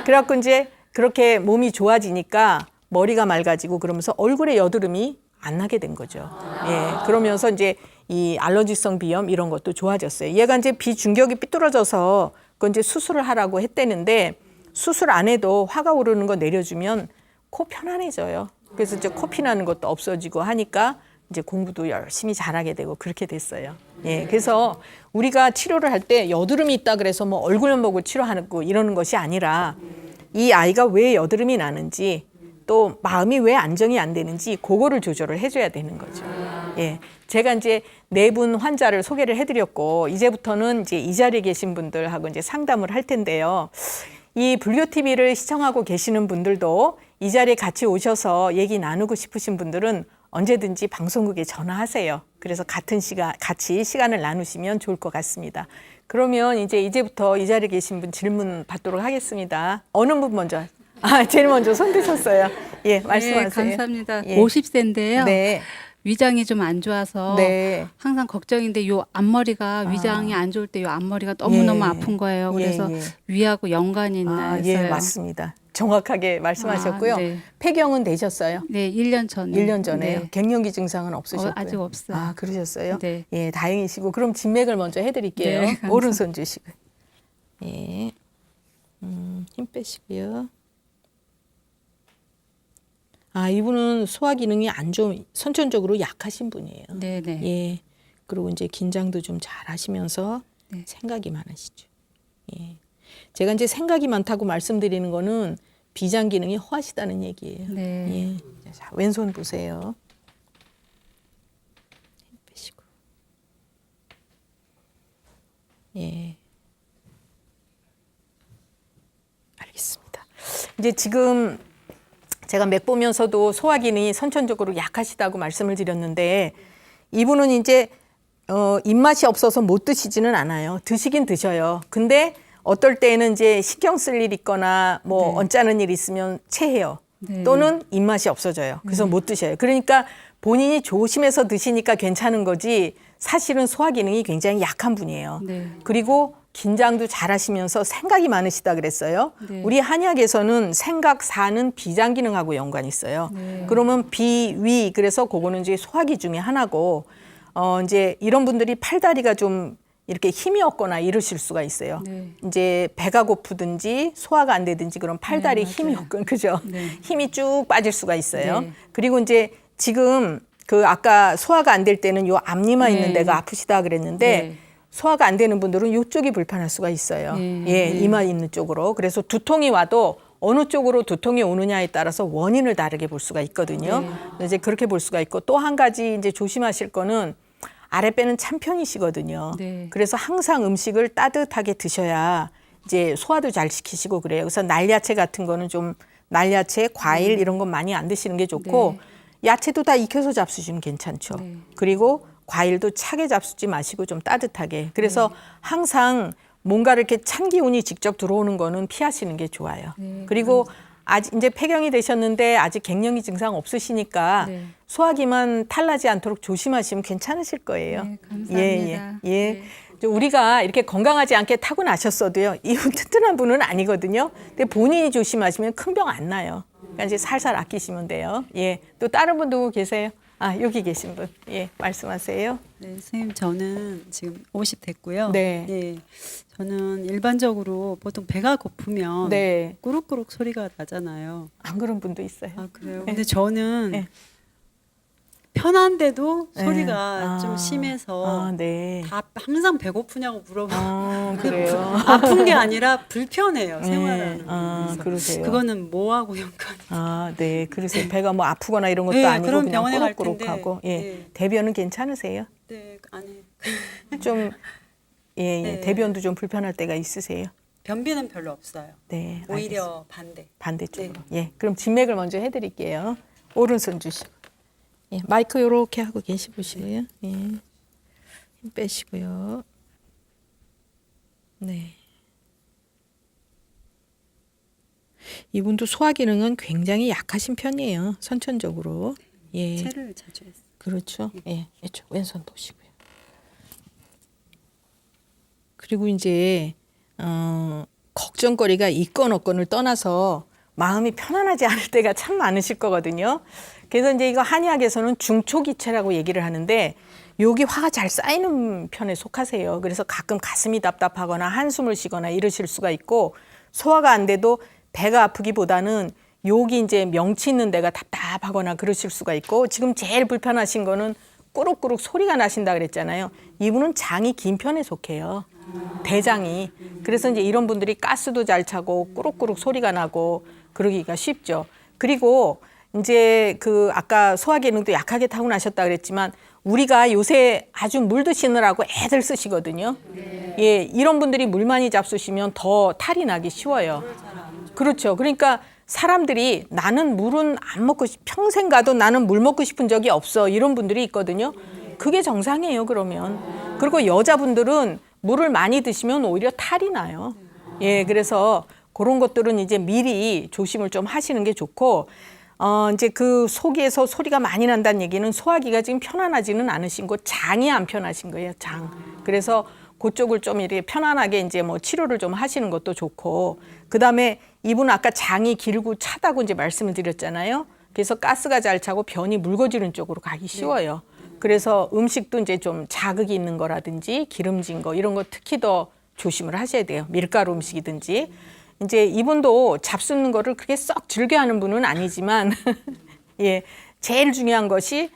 그래갖고 이제 그렇게 몸이 좋아지니까 머리가 맑아지고 그러면서 얼굴에 여드름이 안 나게 된 거죠. 예. 그러면서 이제 이 알러지성 비염 이런 것도 좋아졌어요. 얘가 이제 비중격이 삐뚤어져서 그건 이제 수술을 하라고 했대는데 수술 안 해도 화가 오르는 거 내려주면 코 편안해져요. 그래서 이제 코피 나는 것도 없어지고 하니까 이제 공부도 열심히 잘하게 되고 그렇게 됐어요. 예. 그래서 우리가 치료를 할 때 여드름이 있다 그래서 뭐 얼굴만 보고 치료하고 이러는 것이 아니라 이 아이가 왜 여드름이 나는지 또 마음이 왜 안정이 안 되는지 그거를 조절을 해줘야 되는 거죠. 예. 제가 이제 4분 환자를 소개를 해드렸고 이제부터는 이제 이 자리에 계신 분들하고 이제 상담을 할 텐데요. 이 불교 TV를 시청하고 계시는 분들도 이 자리에 같이 오셔서 얘기 나누고 싶으신 분들은 언제든지 방송국에 전화하세요. 그래서 같이 시간을 나누시면 좋을 것 같습니다. 그러면 이제부터 이 자리에 계신 분 질문 받도록 하겠습니다. 어느 분 먼저? 제일 먼저 손 드셨어요. 예, 말씀하세요. 네, 감사합니다. 예. 50세인데요. 네. 위장이 좀 안 좋아서 네. 항상 걱정인데 요 앞머리가 위장이 안 좋을 때 요 앞머리가 너무너무 예. 아픈 거예요. 그래서 위하고 연관이 있나 해서요. 예, 맞습니다. 정확하게 말씀하셨고요. 네. 폐경은 되셨어요? 네, 1년 전에. 1년 전에요? 네. 갱년기 증상은 없으셨고요? 아직 없어요. 그러셨어요? 네. 예, 다행이시고 그럼 진맥을 먼저 해드릴게요. 네, 감사합니다. 오른손 주시고. 예, 힘 빼시고요. 이분은 소화 기능이 안 좋은, 선천적으로 약하신 분이에요. 네네. 예. 그리고 이제 긴장도 좀 잘 하시면서 네. 생각이 많으시죠. 예. 제가 이제 생각이 많다고 말씀드리는 거는 비장 기능이 허하시다는 얘기예요. 네. 예. 자, 왼손 보세요. 힘 빼시고. 예. 알겠습니다. 이제 지금 제가 맥 보면서도 소화 기능이 선천적으로 약하시다고 말씀을 드렸는데 이분은 이제 입맛이 없어서 못 드시지는 않아요. 드시긴 드셔요. 근데 어떨 때는 이제 신경 쓸 일 있거나 뭐 언짢은 일 있으면 체해요. 네. 또는 입맛이 없어져요. 그래서 못 드셔요. 그러니까 본인이 조심해서 드시니까 괜찮은 거지 사실은 소화 기능이 굉장히 약한 분이에요. 네. 그리고 긴장도 잘 하시면서 생각이 많으시다 그랬어요. 네. 우리 한의학에서는 생각, 사는 비장 기능하고 연관이 있어요. 네. 그러면 비, 위, 그래서 그거는 이제 소화기 중에 하나고, 이제 이런 분들이 팔다리가 좀 이렇게 힘이 없거나 이러실 수가 있어요. 네. 이제 배가 고프든지 소화가 안 되든지 그런 팔다리 네, 힘이 맞아요. 없건, 그죠? 네. 힘이 쭉 빠질 수가 있어요. 네. 그리고 이제 지금 그 아까 소화가 안 될 때는 요 앞니마 네. 있는 데가 아프시다 그랬는데 네. 소화가 안 되는 분들은 이쪽이 불편할 수가 있어요. 네. 예, 네. 이마 있는 쪽으로. 그래서 두통이 와도 어느 쪽으로 두통이 오느냐에 따라서 원인을 다르게 볼 수가 있거든요. 이제 그렇게 볼 수가 있고 또 한 가지 이제 조심하실 거는 아랫배는 찬편이시거든요. 네. 그래서 항상 음식을 따뜻하게 드셔야 이제 소화도 잘 시키시고 그래요. 그래서 날야채 같은 거는 좀 날야채, 과일 이런 건 많이 안 드시는 게 좋고 야채도 다 익혀서 잡수시면 괜찮죠. 네. 그리고 과일도 차게 잡수지 마시고 좀 따뜻하게. 그래서 항상 뭔가를 이렇게 찬 기운이 직접 들어오는 거는 피하시는 게 좋아요. 네, 그리고 아직 이제 폐경이 되셨는데 아직 갱년기 증상 없으시니까 네. 소화기만 탈나지 않도록 조심하시면 괜찮으실 거예요. 네, 감사합니다. 예, 예. 네. 우리가 이렇게 건강하지 않게 타고나셨어도요. 이분 튼튼한 분은 아니거든요. 근데 본인이 조심하시면 큰 병 안 나요. 그러니까 이제 살살 아끼시면 돼요. 예. 또 다른 분 누구 계세요? 아, 여기 계신 분. 예, 말씀하세요. 네, 선생님 저는 지금 50 됐고요. 네. 예, 저는 일반적으로 보통 배가 고프면 네. 꾸룩꾸룩 소리가 나잖아요. 안 그런 분도 있어요. 아 그래요? 근데 저는 네. 편한데도 네. 소리가 아. 좀 심해서 아, 네. 다 항상 배고프냐고 물어보고 아, 그래요. 아픈 게 아니라 불편해요 생활하는 네. 게. 아, 그래서 그러세요. 그거는 뭐하고 연관이? 아, 네. 그래서 배가 뭐 아프거나 이런 것도 네, 아니고 그럼 그냥 병원에 갈 꾸룩꾸룩하고. 예. 텐데, 대변은 괜찮으세요? 네, 아니 좀 예, 예. 네. 대변도 좀 불편할 때가 있으세요? 변비는 별로 없어요. 네. 알겠습니다. 오히려 반대. 반대쪽으로. 예. 그럼 진맥을 먼저 해 드릴게요. 오른손 주시고. 예. 마이크 요렇게 하고 계시고요. 예. 힘 빼시고요. 네. 이분도 소화 기능은 굉장히 약하신 편이에요. 선천적으로. 예. 체를 자주 했어요. 그렇죠. 예. 이쪽 왼손 보시고요. 그리고 이제 걱정거리가 있건 없건을 떠나서 마음이 편안하지 않을 때가 참 많으실 거거든요. 그래서 이제 이거 한의학에서는 중초기체라고 얘기를 하는데 여기 화가 잘 쌓이는 편에 속하세요. 그래서 가끔 가슴이 답답하거나 한숨을 쉬거나 이러실 수가 있고 소화가 안 돼도 배가 아프기보다는 여기 이제 명치 있는 데가 답답하거나 그러실 수가 있고 지금 제일 불편하신 거는 꾸룩꾸룩 소리가 나신다 그랬잖아요. 이분은 장이 긴 편에 속해요. 대장이. 그래서 이제 이런 분들이 가스도 잘 차고 꾸룩꾸룩 소리가 나고 그러기가 쉽죠. 그리고 이제 그 아까 소화 기능도 약하게 타고나셨다 그랬지만 우리가 요새 아주 물 드시느라고 애들 쓰시거든요. 예, 이런 분들이 물 많이 잡수시면 더 탈이 나기 쉬워요. 그렇죠. 그러니까 사람들이 나는 물은 안 먹고 평생 가도 나는 물 먹고 싶은 적이 없어 이런 분들이 있거든요. 그게 정상이에요. 그러면. 그리고 여자분들은 물을 많이 드시면 오히려 탈이 나요. 예, 그래서 그런 것들은 이제 미리 조심을 좀 하시는 게 좋고, 이제 그 속에서 소리가 많이 난다는 얘기는 소화기가 지금 편안하지는 않으신 거, 장이 안 편하신 거예요, 장. 그래서 그쪽을 좀 이렇게 편안하게 이제 뭐 치료를 좀 하시는 것도 좋고, 그 다음에 이분은 아까 장이 길고 차다고 이제 말씀을 드렸잖아요. 그래서 가스가 잘 차고 변이 묽어지는 쪽으로 가기 쉬워요. 그래서 음식도 이제 좀 자극이 있는 거라든지 기름진 거 이런 거 특히 더 조심을 하셔야 돼요. 밀가루 음식이든지. 이제 이분도 잡수는 거를 그렇게 썩 즐겨하는 분은 아니지만 예, 제일 중요한 것이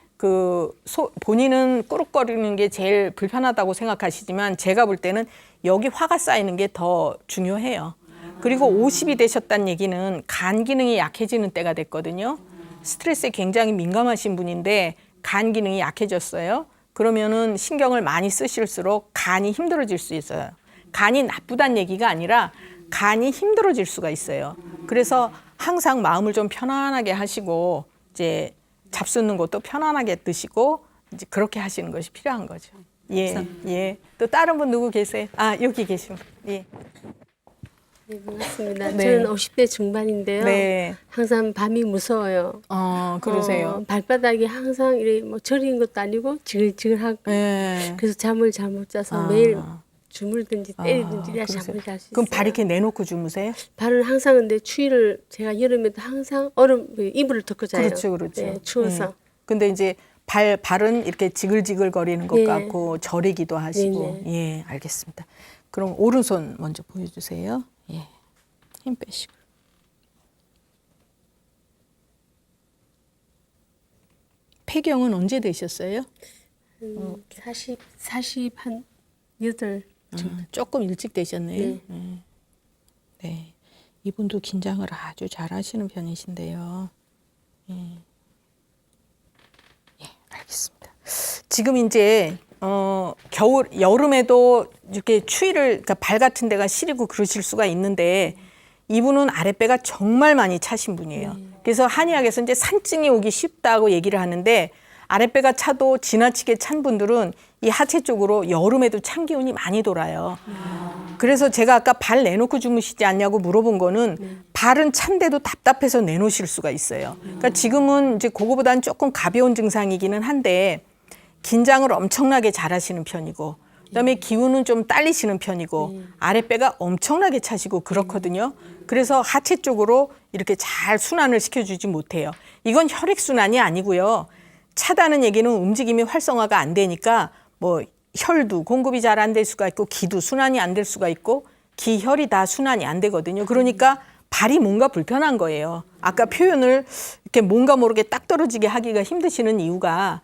본인은 꾸룩거리는 게 제일 불편하다고 생각하시지만 제가 볼 때는 여기 화가 쌓이는 게 더 중요해요. 그리고 50이 되셨다는 얘기는 간 기능이 약해지는 때가 됐거든요. 스트레스에 굉장히 민감하신 분인데 간 기능이 약해졌어요. 그러면은 신경을 많이 쓰실수록 간이 힘들어질 수 있어요. 간이 나쁘다는 얘기가 아니라 간이 힘들어질 수가 있어요. 그래서 항상 마음을 좀 편안하게 하시고 이제 잡수는 것도 편안하게 드시고 이제 그렇게 하시는 것이 필요한 거죠. 예, 예. 또 다른 분 누구 계세요? 아, 여기 계신 분. 예. 네, 반갑습니다. 네. 저는 50대 중반인데요. 네. 항상 밤이 무서워요. 그러세요. 발바닥이 항상 이래 뭐 저린 것도 아니고 지글지글하고 네. 그래서 잠을 잘 못 자서 아. 매일 주물든지 때리든지 해야 그러세요. 잠을 잘 수 있어요. 그럼 발 이렇게 내놓고 주무세요? 발은 항상 근데 추위를 제가 여름에도 항상 얼음 이불을 덮고 자요. 그렇죠, 그렇죠. 네, 추워서. 근데 이제 발은 이렇게 지글지글 거리는 것 네. 같고 저리기도 하시고. 네, 예, 알겠습니다. 그럼 오른손 먼저 보여주세요. 예, 힘 빼시고. 폐경은 언제 되셨어요? 40한 8. 조금 일찍 되셨네요. 네. 네. 네. 이분도 긴장을 아주 잘 하시는 편이신데요. 예. 예, 알겠습니다. 지금 이제 여름에도 이렇게 추위를 그러니까 발 같은 데가 시리고 그러실 수가 있는데 이분은 아랫배가 정말 많이 차신 분이에요. 그래서 한의학에서 이제 산증이 오기 쉽다고 얘기를 하는데 아랫배가 차도 지나치게 찬 분들은 이 하체 쪽으로 여름에도 찬 기운이 많이 돌아요. 그래서 제가 아까 발 내놓고 주무시지 않냐고 물어본 거는 발은 찬데도 답답해서 내놓으실 수가 있어요. 그러니까 지금은 이제 그거보다는 조금 가벼운 증상이기는 한데 긴장을 엄청나게 잘하시는 편이고 그다음에 기운은 좀 딸리시는 편이고 아랫배가 엄청나게 차시고 그렇거든요. 그래서 하체 쪽으로 이렇게 잘 순환을 시켜주지 못해요. 이건 혈액순환이 아니고요. 차다는 얘기는 움직임이 활성화가 안 되니까 뭐 혈도 공급이 잘 안 될 수가 있고 기도 순환이 안 될 수가 있고 기혈이 다 순환이 안 되거든요. 그러니까 발이 뭔가 불편한 거예요. 아까 표현을 이렇게 뭔가 모르게 딱 떨어지게 하기가 힘드시는 이유가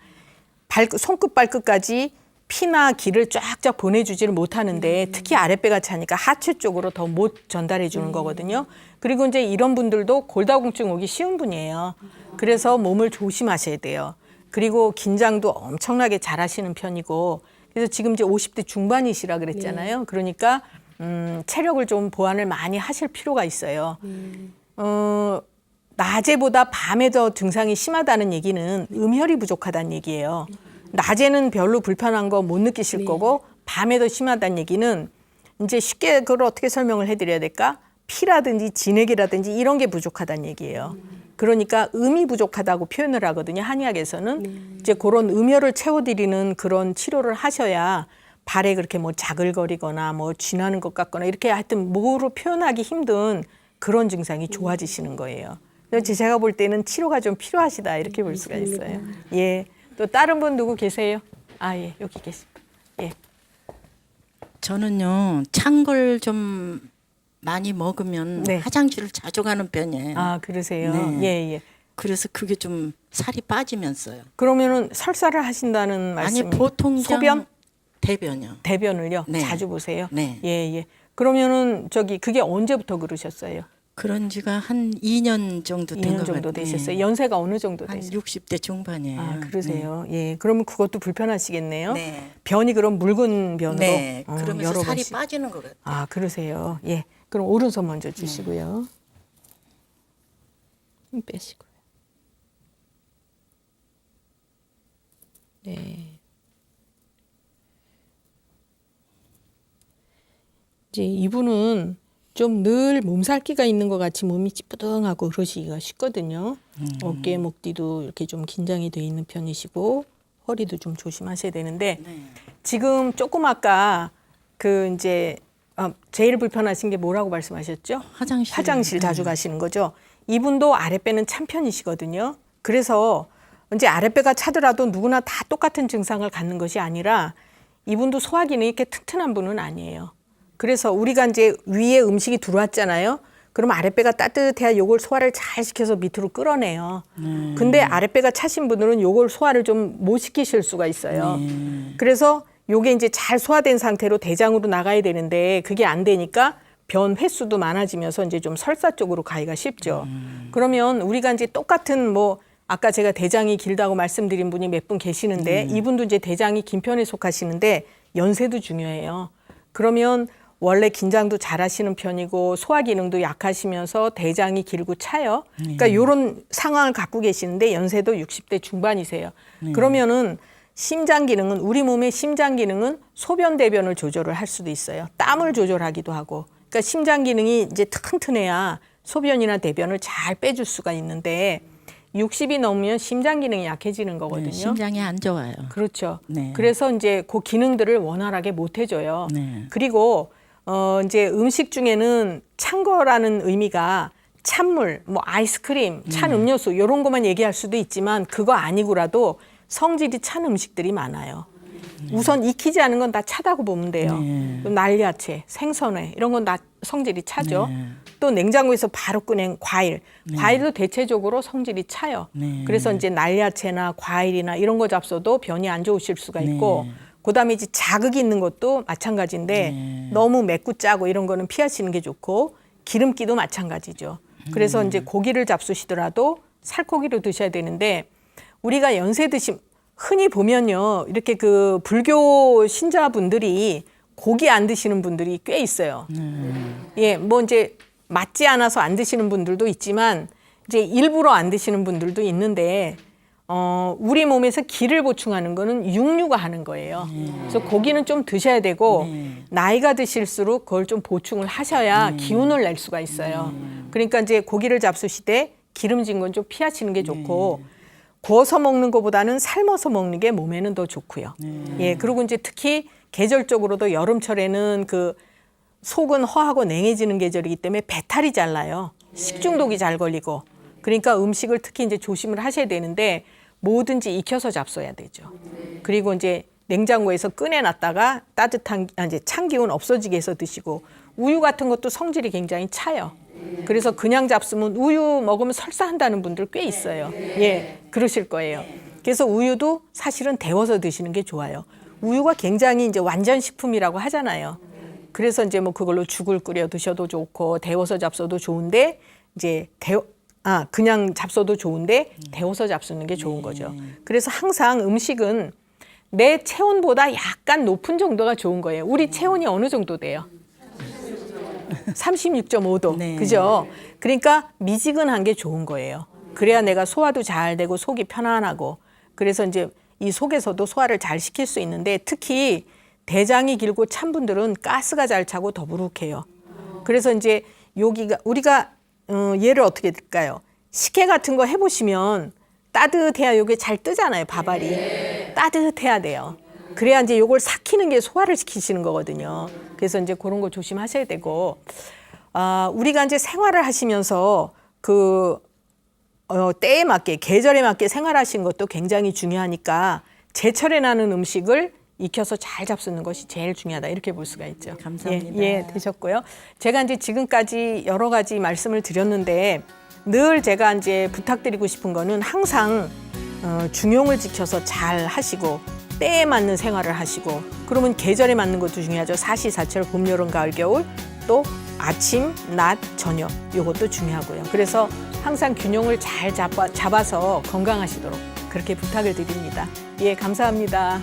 손끝 발끝까지 피나 기를 쫙쫙 보내주지를 못하는데 특히 아랫배가 차니까 하체 쪽으로 더 못 전달해 주는 거거든요. 그리고 이제 이런 분들도 골다공증 오기 쉬운 분이에요. 그래서 몸을 조심하셔야 돼요. 그리고 긴장도 엄청나게 잘하시는 편이고 그래서 지금 이제 50대 중반이시라 그랬잖아요. 그러니까 체력을 좀 보완을 많이 하실 필요가 있어요. 낮에보다 밤에 더 증상이 심하다는 얘기는 음혈이 부족하다는 얘기예요. 낮에는 별로 불편한 거 못 느끼실 거고 밤에 더 심하다는 얘기는 이제 쉽게 그걸 어떻게 설명을 해드려야 될까? 피라든지 진액이라든지 이런 게 부족하다는 얘기예요. 그러니까 음이 부족하다고 표현을 하거든요. 한의학에서는 이제 그런 음혈을 채워드리는 그런 치료를 하셔야 발에 그렇게 뭐 자글거리거나 뭐 쥐나는 것 같거나 이렇게 하여튼 뭐로 표현하기 힘든 그런 증상이 좋아지시는 거예요. 그래서 제가 볼 때는 치료가 좀 필요하시다 이렇게 볼 수가 있어요. 예. 또 다른 분 누구 계세요? 아, 예, 여기 계십니다. 예. 저는요 찬 걸 좀 많이 먹으면 네. 화장실을 자주 가는 편이에요. 아, 그러세요? 네. 예, 예. 그래서 그게 좀 살이 빠지면서요. 그러면은 설사를 하신다는 아니 말씀이 보통 소변? 대변요. 대변을요? 네. 자주 보세요? 네. 예, 예. 그러면은 그게 언제부터 그러셨어요? 그런 지가 한 2년 정도 된 2년 것 정도 같아요. 되셨어요? 연세가 어느 정도 한 되세요? 60대 중반이에요. 아, 그러세요? 예. 그러면 그것도 불편하시겠네요? 네. 변이 그럼 묽은 변으로? 네. 그러면서 여러 살이 번씩. 빠지는 것 같아요. 아, 그러세요? 예. 그럼 오른손 먼저 주시고요. 힘 빼시고요. 네. 이제 이분은 좀 늘 몸살기가 있는 것 같이 몸이 찌뿌둥하고 그러시기가 쉽거든요. 어깨, 목 뒤도 이렇게 좀 긴장이 돼 있는 편이시고 허리도 좀 조심하셔야 되는데 네. 지금 조금 아까 그 이제 제일 불편하신 게 뭐라고 말씀하셨죠? 화장실 자주 가시는 거죠. 이분도 아랫배는 찬 편이시거든요. 그래서 이제 아랫배가 차더라도 누구나 다 똑같은 증상을 갖는 것이 아니라 이분도 소화 기능이 이렇게 튼튼한 분은 아니에요. 그래서 우리가 이제 위에 음식이 들어왔잖아요. 그럼 아랫배가 따뜻해야 요걸 소화를 잘 시켜서 밑으로 끌어내요. 근데 아랫배가 차신 분들은 요걸 소화를 좀 못 시키실 수가 있어요. 그래서 요게 이제 잘 소화된 상태로 대장으로 나가야 되는데 그게 안 되니까 변 횟수도 많아지면서 이제 좀 설사 쪽으로 가기가 쉽죠. 그러면 우리가 이제 똑같은 뭐 아까 제가 대장이 길다고 말씀드린 분이 몇 분 계시는데 이분도 이제 대장이 긴 편에 속하시는데 연세도 중요해요. 그러면 원래 긴장도 잘하시는 편이고 소화 기능도 약하시면서 대장이 길고 차요. 그러니까 이런 상황을 갖고 계시는데 연세도 60대 중반이세요. 그러면은 심장 기능은 우리 몸의 심장 기능은 소변 대변을 조절을 할 수도 있어요. 땀을 조절하기도 하고 그러니까 심장 기능이 이제 튼튼해야 소변이나 대변을 잘 빼줄 수가 있는데 60이 넘으면 심장 기능이 약해지는 거거든요. 네, 심장이 안 좋아요. 그렇죠. 네. 그래서 이제 그 기능들을 원활하게 못 해줘요. 네. 그리고 이제 음식 중에는 찬 거라는 의미가 찬물, 뭐 아이스크림, 찬 음료수 이런 것만 얘기할 수도 있지만 그거 아니고라도 성질이 찬 음식들이 많아요. 우선 익히지 않은 건 다 차다고 보면 돼요. 네. 날야채, 생선회 이런 건 다 성질이 차죠. 네. 또 냉장고에서 바로 꺼낸 과일, 과일도 대체적으로 성질이 차요. 네. 그래서 이제 날야채나 과일이나 이런 거 잡숴도 변이 안 좋으실 수가 있고, 그다음에 이제 자극이 있는 것도 마찬가지인데 너무 맵고 짜고 이런 거는 피하시는 게 좋고, 기름기도 마찬가지죠. 그래서 이제 고기를 잡수시더라도 살코기로 드셔야 되는데, 우리가 연세 드심 흔히 보면요, 이렇게 그 불교 신자분들이 고기 안 드시는 분들이 꽤 있어요. 예, 뭐 이제 맞지 않아서 안 드시는 분들도 있지만 이제 일부러 안 드시는 분들도 있는데 우리 몸에서 기를 보충하는 거는 육류가 하는 거예요. 그래서 고기는 좀 드셔야 되고 나이가 드실수록 그걸 좀 보충을 하셔야 기운을 낼 수가 있어요. 그러니까 이제 고기를 잡수시되 기름진 건 좀 피하시는 게 좋고 구워서 먹는 것보다는 삶아서 먹는 게 몸에는 더 좋고요. 예, 그리고 이제 특히 계절적으로도 여름철에는 그 속은 허하고 냉해지는 계절이기 때문에 배탈이 잘 나요. 식중독이 잘 걸리고. 그러니까 음식을 특히 이제 조심을 하셔야 되는데 뭐든지 익혀서 잡숴야 되죠. 그리고 이제 냉장고에서 꺼내놨다가 따뜻한 이제 찬 기운 없어지게 해서 드시고, 우유 같은 것도 성질이 굉장히 차요. 그래서 그냥 잡수면 우유 먹으면 설사한다는 분들 꽤 있어요. 예, 그러실 거예요. 그래서 우유도 사실은 데워서 드시는 게 좋아요. 우유가 굉장히 이제 완전 식품이라고 하잖아요. 그래서 이제 뭐 그걸로 죽을 끓여 드셔도 좋고 데워서 잡숴도 좋은데 이제 그냥 잡숴도 좋은데 데워서 잡수는 게 좋은 거죠. 그래서 항상 음식은 내 체온보다 약간 높은 정도가 좋은 거예요. 우리 체온이 어느 정도 돼요? 36.5도. 네. 그죠? 그러니까 미지근한 게 좋은 거예요. 그래야 내가 소화도 잘 되고 속이 편안하고, 그래서 이제 이 속에서도 소화를 잘 시킬 수 있는데, 특히 대장이 길고 찬 분들은 가스가 잘 차고 더부룩해요. 그래서 이제 여기가 우리가 얘를 어떻게 될까요? 식혜 같은 거 해보시면 따뜻해야 이게 잘 뜨잖아요. 밥알이 따뜻해야 돼요. 그래야 이제 요걸 삭히는 게 소화를 시키시는 거거든요. 그래서 이제 그런 거 조심하셔야 되고, 우리가 이제 생활을 하시면서 그 때에 맞게, 계절에 맞게 생활하시는 것도 굉장히 중요하니까 제철에 나는 음식을 익혀서 잘 잡수는 것이 제일 중요하다, 이렇게 볼 수가 있죠. 감사합니다. 예, 되셨고요. 제가 이제 지금까지 여러 가지 말씀을 드렸는데 늘 제가 이제 부탁드리고 싶은 거는 항상 중용을 지켜서 잘 하시고 때에 맞는 생활을 하시고, 그러면 계절에 맞는 것도 중요하죠. 사시사철, 봄, 여름, 가을, 겨울, 또 아침, 낮, 저녁, 이것도 중요하고요. 그래서 항상 균형을 잘 잡아서 건강하시도록 그렇게 부탁을 드립니다. 예, 감사합니다.